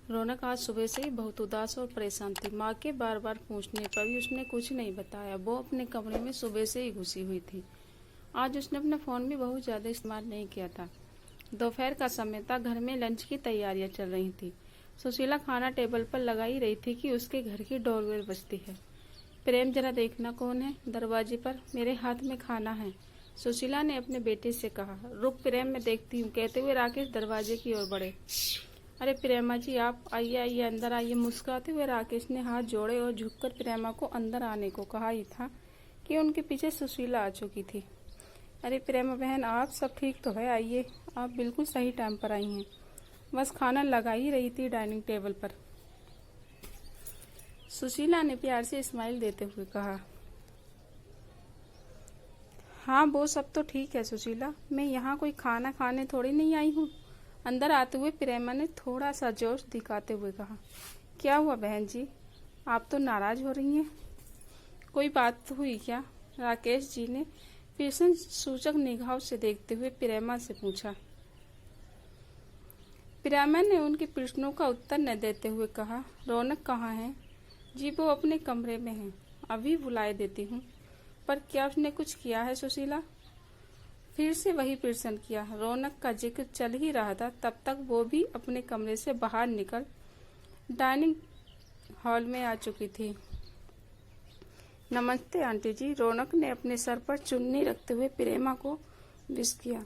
रौनक आज सुबह से ही बहुत उदास और परेशान थी। माँ के बार बार पूछने पर भी उसने कुछ नहीं बताया। वो अपने कमरे में सुबह से ही घुसी हुई थी। आज उसने अपना फोन भी बहुत ज्यादा इस्तेमाल नहीं किया था। दोपहर का समय था। घर में लंच की तैयारियां चल रही थी। सुशीला खाना टेबल पर लगा ही रही थी कि उसके घर की डोरबेल बजती है। प्रेम, जरा देखना कौन है दरवाजे पर। मेरे हाथ में खाना है, सुशीला ने अपने बेटे से कहा। रुक प्रेम, मैं देखती हूँ, कहते हुए राकेश दरवाजे की ओर बढ़े। अरे प्रेमा जी, आप आइए आइए, अंदर आइए। मुस्कुराते हुए राकेश ने हाथ जोड़े और झुककर प्रेमा को अंदर आने को कहा ही था कि उनके पीछे सुशीला आ चुकी थी। अरे प्रेमा बहन, आप सब ठीक तो है? आइए, आप बिल्कुल सही टाइम पर आई हैं। बस खाना लगा ही रही थी डाइनिंग टेबल पर, सुशीला ने प्यार से स्माइल देते हुए कहा। हाँ, वो सब तो ठीक है सुशीला, मैं यहाँ कोई खाना खाने थोड़ी नहीं आई हूँ। अंदर आते हुए प्रेमा ने थोड़ा सा जोश दिखाते हुए कहा। क्या हुआ बहन जी, आप तो नाराज हो रही हैं? कोई बात हुई क्या? राकेश जी ने प्रश्न सूचक निगाहों से देखते हुए प्रेमा से पूछा। प्रेमा ने उनके प्रश्नों का उत्तर न देते हुए कहा। रौनक कहाँ है? जी, वो अपने कमरे में है, अभी बुलाए देती हूँ। पर क्या उसने कुछ किया है सुशीला? फिर से वही प्रश्न किया। रौनक का जिक्र चल ही रहा था, तब तक वो भी अपने कमरे से बाहर निकल डाइनिंग हॉल में आ चुकी थी। नमस्ते आंटी जी, रौनक ने अपने सर पर चुन्नी रखते हुए प्रेमा को विश किया।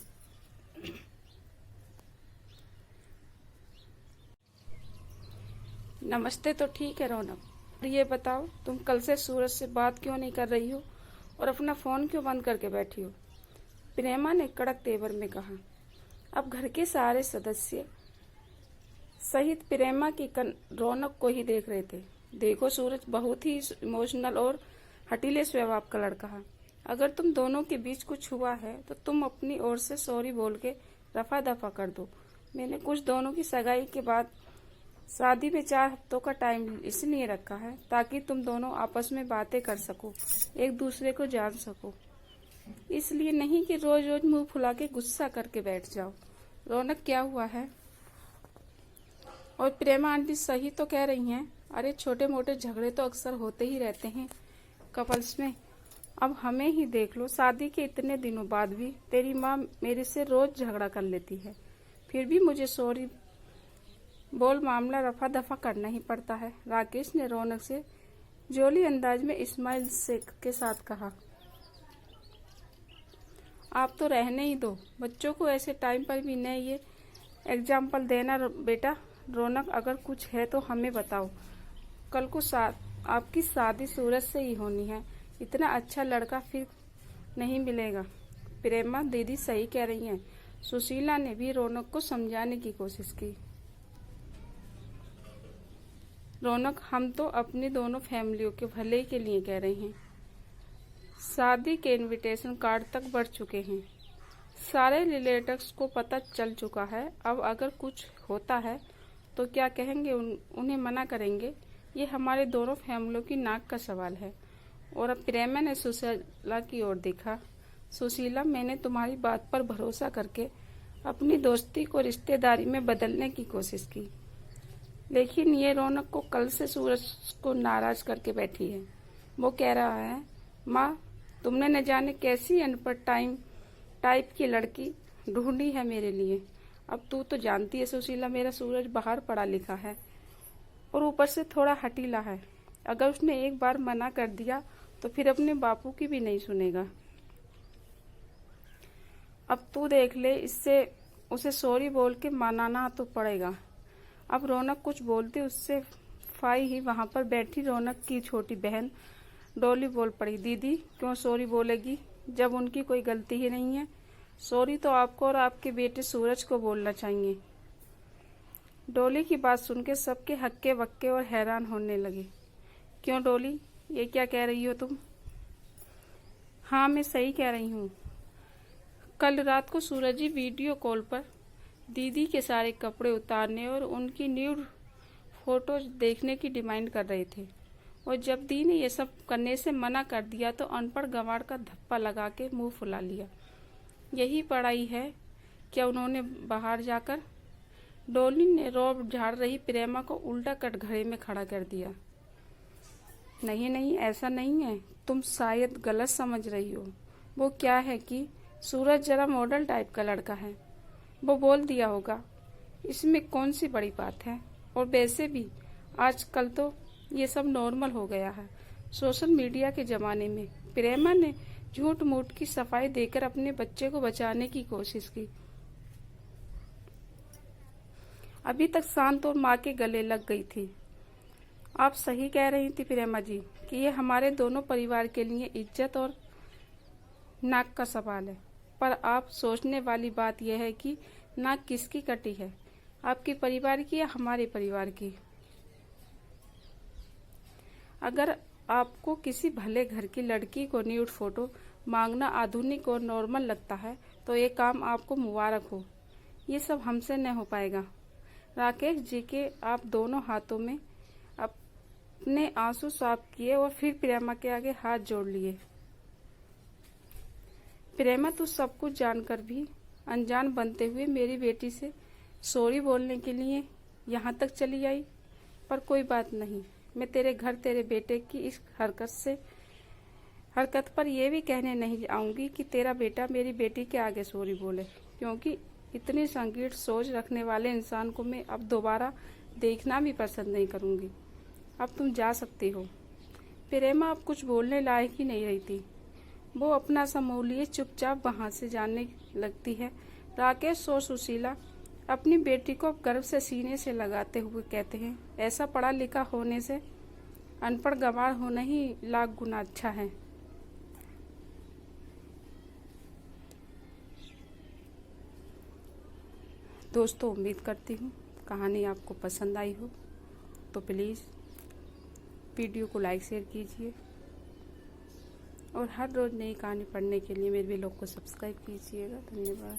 नमस्ते तो ठीक है रौनक, ये बताओ तुम कल से सूरज से बात क्यों नहीं कर रही हो और अपना फोन क्यों बंद करके बैठी हो? प्रेमा ने कड़क तेवर में कहा। अब घर के सारे सदस्य सहित प्रेमा की रौनक को ही देख रहे थे। देखो सूरज बहुत ही इमोशनल और हटीले स्वभाव का लड़का है। अगर तुम दोनों के बीच कुछ हुआ है तो तुम अपनी ओर से सॉरी बोल के रफा दफा कर दो। मैंने कुछ दोनों की सगाई के बाद शादी में 4 हफ्तों का टाइम इसलिए रखा है ताकि तुम दोनों आपस में बातें कर सको, एक दूसरे को जान सको। इसलिए नहीं कि रोज रोज मुंह फुला के गुस्सा करके बैठ जाओ। रौनक, क्या हुआ है? और प्रेमा आंटी सही तो कह रही हैं। अरे छोटे मोटे झगड़े तो अक्सर होते ही रहते हैं कपल्स में। अब हमें ही देख लो, शादी के इतने दिनों बाद भी तेरी माँ मेरे से रोज झगड़ा कर लेती है, फिर भी मुझे सॉरी बोल मामला रफा दफा करना ही पड़ता है। राकेश ने रौनक से जोली अंदाज में स्माइल से के साथ कहा। आप तो रहने ही दो, बच्चों को ऐसे टाइम पर भी नहीं ये एग्जाम्पल देना बेटा। रौनक, अगर कुछ है तो हमें बताओ। कल को आपकी शादी सूरज से ही होनी है, इतना अच्छा लड़का फिर नहीं मिलेगा। प्रेमा दीदी सही कह रही हैं। सुशीला ने भी रौनक को समझाने की कोशिश की। रौनक, हम तो अपनी दोनों फैमिलियों के भले के लिए कह रहे हैं। शादी के इनविटेशन कार्ड तक बढ़ चुके हैं, सारे रिलेटिव्स को पता चल चुका है। अब अगर कुछ होता है तो क्या कहेंगे? उन्हें मना करेंगे? ये हमारे दोनों फैमिलियों की नाक का सवाल है। और अब प्रेमा ने सुशीला की ओर देखा। सुशीला, मैंने तुम्हारी बात पर भरोसा करके अपनी दोस्ती को रिश्तेदारी में बदलने की कोशिश की, लेकिन ये रौनक को कल से सूरज को नाराज करके बैठी है। वो कह रहा है, माँ तुमने न जाने कैसी अनपढ़ टाइप की लड़की ढूंढी है मेरे लिए। अब तू तो जानती है सुशीला, मेरा सूरज बाहर पढ़ा लिखा है और ऊपर से थोड़ा हटीला है। अगर उसने एक बार मना कर दिया तो फिर अपने बापू की भी नहीं सुनेगा। अब तू देख ले, इससे उसे सॉरी बोल के मनाना तो पड़ेगा। अब रौनक कुछ बोलती उससे फाई ही वहां पर बैठी रौनक की छोटी बहन डोली बोल पड़ी। दीदी क्यों सॉरी बोलेगी जब उनकी कोई गलती ही नहीं है? सॉरी तो आपको और आपके बेटे सूरज को बोलना चाहिए। डोली की बात सुनकर सबके हक्के बक्के और हैरान होने लगे। क्यों डोली, ये क्या कह रही हो तुम? हाँ, मैं सही कह रही हूँ। कल रात को सूरज जी वीडियो कॉल पर दीदी के सारे कपड़े उतारने और उनकी न्यूड फोटोज देखने की डिमांड कर रहे थे, और जब दी ने ये सब करने से मना कर दिया तो अनपढ़ गंवार का धप्पा लगा के मुंह फुला लिया। यही पढ़ाई है क्या उन्होंने बाहर जाकर? डॉली ने रौब झाड़ रही प्रेमा को उल्टा कटघरे में खड़ा कर दिया। नहीं नहीं, ऐसा नहीं है, तुम शायद गलत समझ रही हो। वो क्या है कि सूरज जरा मॉडल टाइप का लड़का है, वो बोल दिया होगा, इसमें कौन सी बड़ी बात है। और वैसे भी आजकल तो ये सब नॉर्मल हो गया है। सोशल मीडिया के ज़माने में प्रेमा ने झूठ मूठ की सफाई देकर अपने बच्चे को बचाने की कोशिश की। अभी तक शांत और माँ के गले लग गई थी। आप सही कह रही थी प्रेमा जी कि ये हमारे दोनों परिवार के लिए इज्जत और नाक का सवाल है। पर आप सोचने वाली बात यह है कि नाक किसकी कटी है, आपके परिवार की या हमारे परिवार की। अगर आपको किसी भले घर की लड़की को न्यूड फोटो मांगना आधुनिक और नॉर्मल लगता है तो ये काम आपको मुबारक हो। ये सब हमसे न हो पाएगा। राकेश जी के आप दोनों हाथों में अपने आंसू साफ किए और फिर प्रेमा के आगे हाथ जोड़ लिए। प्रेमा, तू सब कुछ जानकर भी अनजान बनते हुए मेरी बेटी से सॉरी बोलने के लिए यहाँ तक चली आई। पर कोई बात नहीं, मैं तेरे घर तेरे बेटे की इस हरकत पर यह भी कहने नहीं आऊंगी कि तेरा बेटा मेरी बेटी के आगे सॉरी बोले, क्योंकि इतनी संकीर्ण सोच रखने वाले इंसान को मैं अब दोबारा देखना भी पसंद नहीं करूंगी। अब तुम जा सकती हो। प्रेमा अब कुछ बोलने लायक ही नहीं रही थी। वो अपना समूह लिए चुपचाप वहां से जाने लगती है। राकेश और सुशीला अपनी बेटी को गर्व से सीने से लगाते हुए कहते हैं, ऐसा पढ़ा लिखा होने से अनपढ़ गंवार होना ही लाख गुना अच्छा है। दोस्तों, उम्मीद करती हूँ कहानी आपको पसंद आई हो, तो प्लीज़ वीडियो को लाइक शेयर कीजिए और हर रोज़ नई कहानी पढ़ने के लिए मेरे व्लॉग को सब्सक्राइब कीजिएगा। धन्यवाद।